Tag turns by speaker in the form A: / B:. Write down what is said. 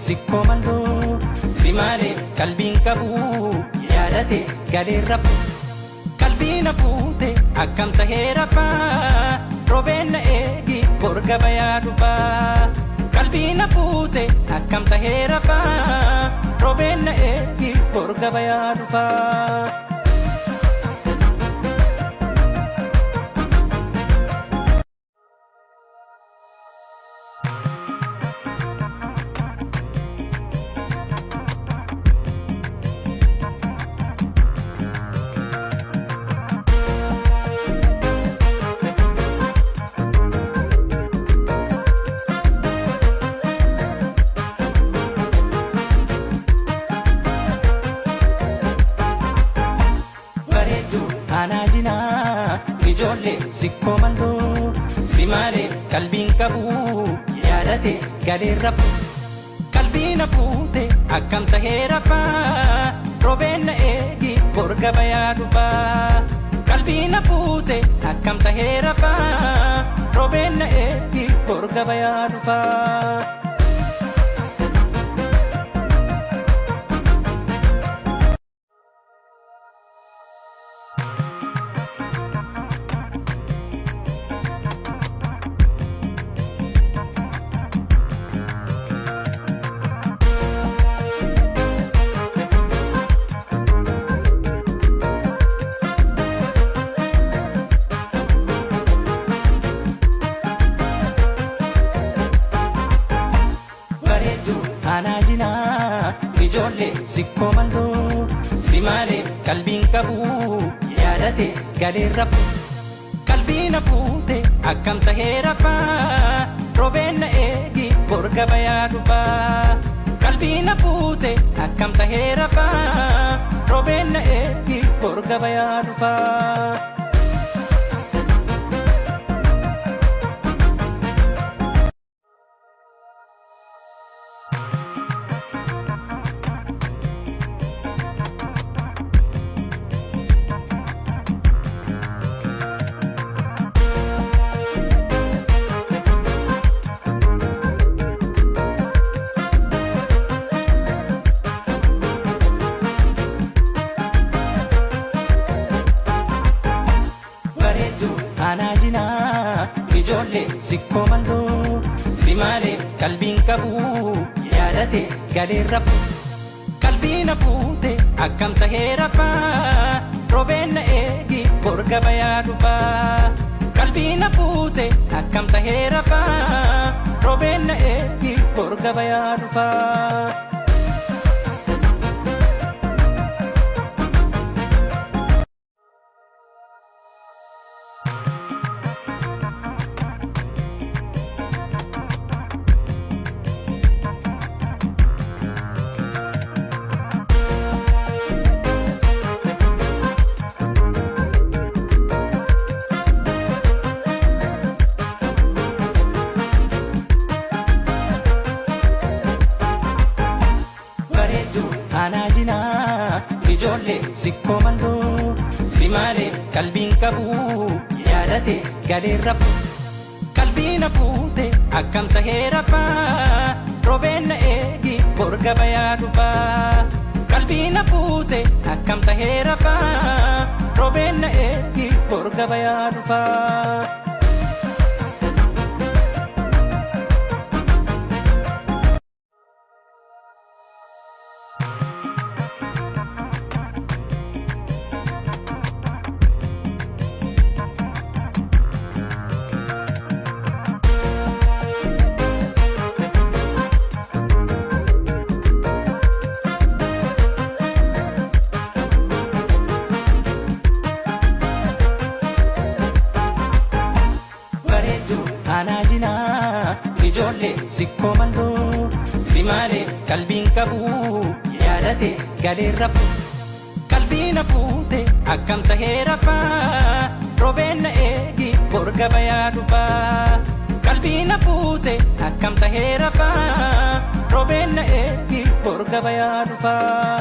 A: sikkoo mandoo si malee qalbiin qabu yaadate galee rafu qalbii na fuute akkam tahee rafaa roobeen na eegi borga bayaa dhufaa qalbii na fuute akkam tahee rafaa roobeen na eegi borga bayaa dhufaa. Anajina ijoollee sikkoo mandoo si malee qalbiin qabu yaadate galee rafu qalbii na fuute akkam tahee rafaa roobeen na eegi borga bayaa dhufaa qalbii na fuute akkam tahee rafaa roobeen na eegi borga bayaa dhufaa. Anajina ijoollee sikkoo mandoo si malee qalbiin qabu yaadate galee rafu qalbii na fuute akkam tahee rafaa roobeen na eegi borga bayaa dhufaa qalbii na fuute akkam tahee rafaa roobeen na eegi borga bayaa dhufaa. Anajina ijoollee sikkoo mandoo si malee qalbiin qabu yaadate galee rafu qalbii na fuute akkam tahee rafaa roobeen na eegi borga bayaa dhufaa qalbii na fuute akkam tahee rafaa roobeen na eegi borga bayaa dhufaa. Anajina ijoollee sikkoo mandoo si malee qalbiin qabu yaadate galee rafu qalbii na fuute akkam tahee rafaa roobeen na eegi borga bayaa dhufaa qalbii na fuute akkam tahee rafaa roobeen na eegi borga bayaa dhufaa. Anajina ijoollee sikkoo mandoo si malee qalbiin qabu yaadate galee rafu qalbii na fuute akkam tahee rafaa roobeen na eegi borga bayaa dhufaa qalbii na fuute akkam tahee rafaa roobeen na eegi borga bayaa dhufaa.